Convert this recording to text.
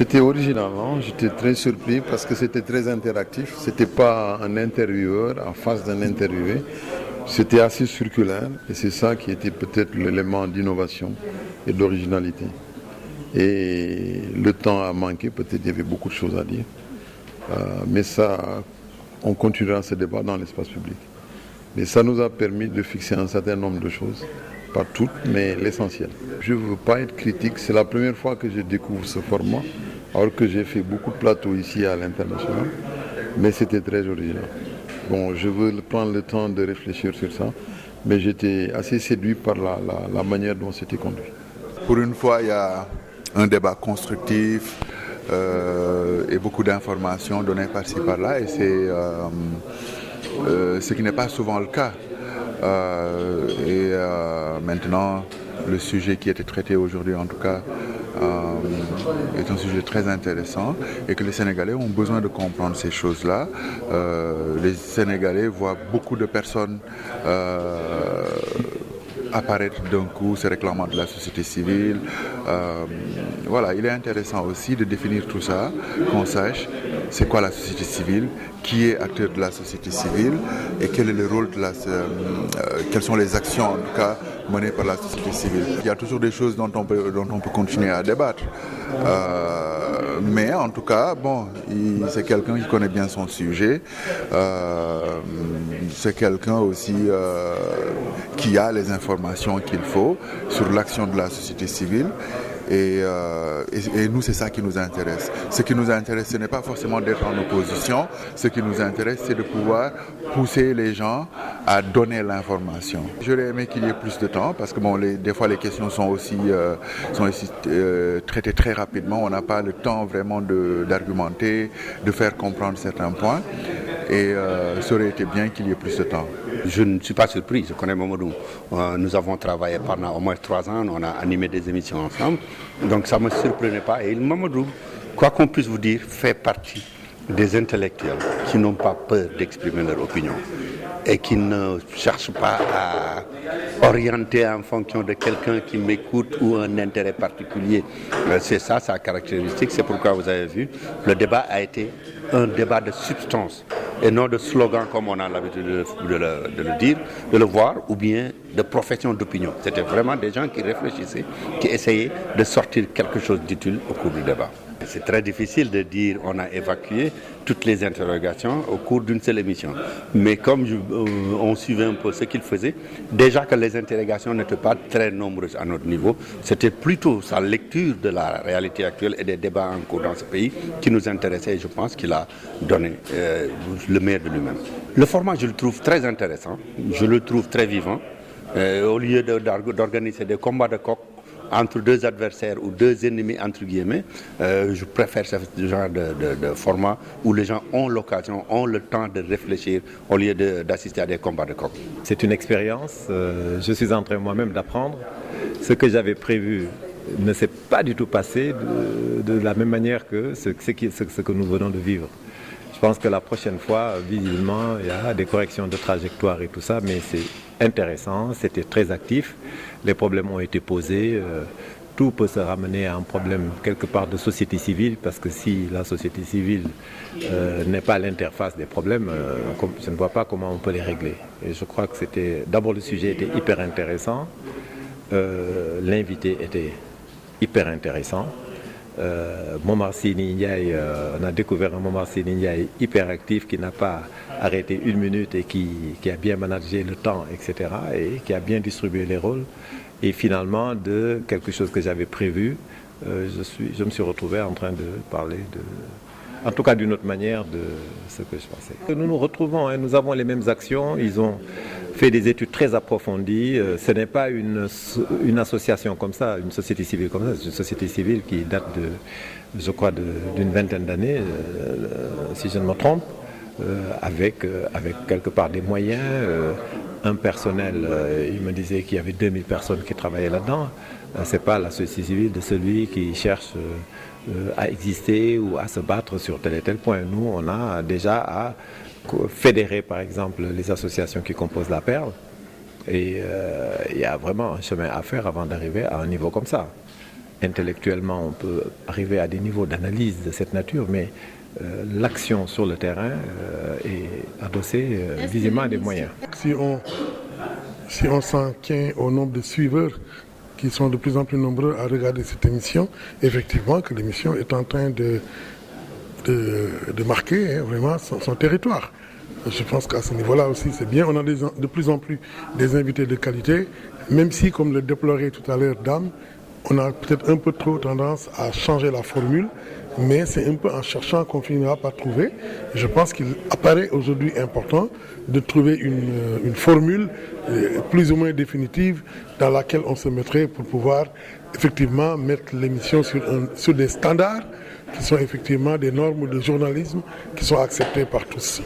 C'était original, hein? J'étais très surpris parce que c'était très interactif. C'était pas un intervieweur en face d'un interviewé. C'était assez circulaire et c'est ça qui était peut-être l'élément d'innovation et d'originalité. Et le temps a manqué, peut-être il y avait beaucoup de choses à dire. Mais ça, on continuera ce débat dans l'espace public. Mais ça nous a permis de fixer un certain nombre de choses, pas toutes, mais l'essentiel. Je ne veux pas être critique, c'est la première fois que je découvre ce format, alors que j'ai fait beaucoup de plateaux ici à l'international, mais c'était très original. Bon, je veux prendre le temps de réfléchir sur ça, mais j'étais assez séduit par la manière dont c'était conduit. Pour une fois, il y a un débat constructif et beaucoup d'informations données par-ci par-là, et c'est ce qui n'est pas souvent le cas. Maintenant, le sujet qui était traité aujourd'hui, en tout cas, est un sujet très intéressant et que les Sénégalais ont besoin de comprendre ces choses-là. Les Sénégalais voient beaucoup de personnes apparaître d'un coup, se réclamant de la société civile. Voilà, il est intéressant aussi de définir tout ça, qu'on sache c'est quoi la société civile, qui est acteur de la société civile et quel est le rôle de quelles sont les actions en tout cas menées par la société civile. Il y a toujours des choses dont on peut continuer à débattre. Mais en tout cas, bon, c'est quelqu'un qui connaît bien son sujet. C'est quelqu'un aussi qui a les informations qu'il faut sur l'action de la société civile. Et nous, c'est ça qui nous intéresse. Ce qui nous intéresse, ce n'est pas forcément d'être en opposition. Ce qui nous intéresse, c'est de pouvoir pousser les gens à donner l'information. J'aurais aimé qu'il y ait plus de temps parce que bon, des fois, les questions sont aussi traitées très rapidement. On n'a pas le temps vraiment d'argumenter, de faire comprendre certains points. Et ça aurait été bien qu'il y ait plus de temps. Je ne suis pas surpris, je connais Mamadou. Nous avons travaillé pendant au moins 3 ans, on a animé des émissions ensemble. Donc ça ne me surprenait pas. Et Mamadou, quoi qu'on puisse vous dire, fait partie des intellectuels qui n'ont pas peur d'exprimer leur opinion et qui ne cherchent pas à orienter en fonction de quelqu'un qui m'écoute ou un intérêt particulier. C'est ça sa caractéristique, c'est pourquoi vous avez vu, le débat a été un débat de substance et non de slogan comme on a l'habitude de le dire, de le voir, ou bien de profession d'opinion. C'était vraiment des gens qui réfléchissaient, qui essayaient de sortir quelque chose d'utile au cours du débat. C'est très difficile de dire on a évacué toutes les interrogations au cours d'une seule émission. Mais comme on suivait un peu ce qu'il faisait, déjà que les interrogations n'étaient pas très nombreuses à notre niveau, c'était plutôt sa lecture de la réalité actuelle et des débats en cours dans ce pays qui nous intéressait et je pense qu'il a donné le meilleur de lui-même. Le format, je le trouve très intéressant, je le trouve très vivant. Au lieu d'organiser des combats de coqs entre deux adversaires ou deux ennemis entre guillemets, je préfère ce genre de format où les gens ont l'occasion, ont le temps de réfléchir au lieu d'assister à des combats de coqs. C'est une expérience, je suis en train moi-même d'apprendre. Ce que j'avais prévu ne s'est pas du tout passé de la même manière que ce que nous venons de vivre. Je pense que la prochaine fois, visiblement, il y a des corrections de trajectoire et tout ça, mais c'est intéressant, c'était très actif, les problèmes ont été posés, tout peut se ramener à un problème quelque part de société civile, parce que si la société civile n'est pas l'interface des problèmes, je ne vois pas comment on peut les régler. Et je crois que d'abord le sujet était hyper intéressant, l'invité était hyper intéressant. Momar Sini Ndiaye, on a découvert un Momar Sini Ndiaye hyper actif qui n'a pas arrêté une minute et qui a bien managé le temps, etc. et qui a bien distribué les rôles. Et finalement, de quelque chose que j'avais prévu, je me suis retrouvé en train de parler en tout cas d'une autre manière de ce que je pensais. Nous nous retrouvons, hein, nous avons les mêmes actions, ils ont fait des études très approfondies. Ce n'est pas une association comme ça, une société civile comme ça, c'est une société civile qui date je crois, d'une vingtaine d'années, si je ne me trompe, avec quelque part des moyens, un personnel, il me disait qu'il y avait 2000 personnes qui travaillaient là-dedans. Ce n'est pas la société civile de celui qui cherche à exister ou à se battre sur tel et tel point. Nous, on a déjà à fédérer, par exemple, les associations qui composent la Perle. Et il y a vraiment un chemin à faire avant d'arriver à un niveau comme ça. intellectuellement, on peut arriver à des niveaux d'analyse de cette nature, mais l'action sur le terrain est adossée visiblement à des moyens. Si on s'en tient au nombre de suiveurs qui sont de plus en plus nombreux à regarder cette émission, effectivement que l'émission est en train de marquer vraiment son territoire. Je pense qu'à ce niveau-là aussi, c'est bien. On a de plus en plus des invités de qualité, même si, comme le déplorait tout à l'heure Dame, on a peut-être un peu trop tendance à changer la formule, mais c'est un peu en cherchant qu'on finira par trouver. Je pense qu'il apparaît aujourd'hui important de trouver une formule plus ou moins définitive dans laquelle on se mettrait pour pouvoir effectivement mettre l'émission sur des standards qui sont effectivement des normes de journalisme qui sont acceptées par tous.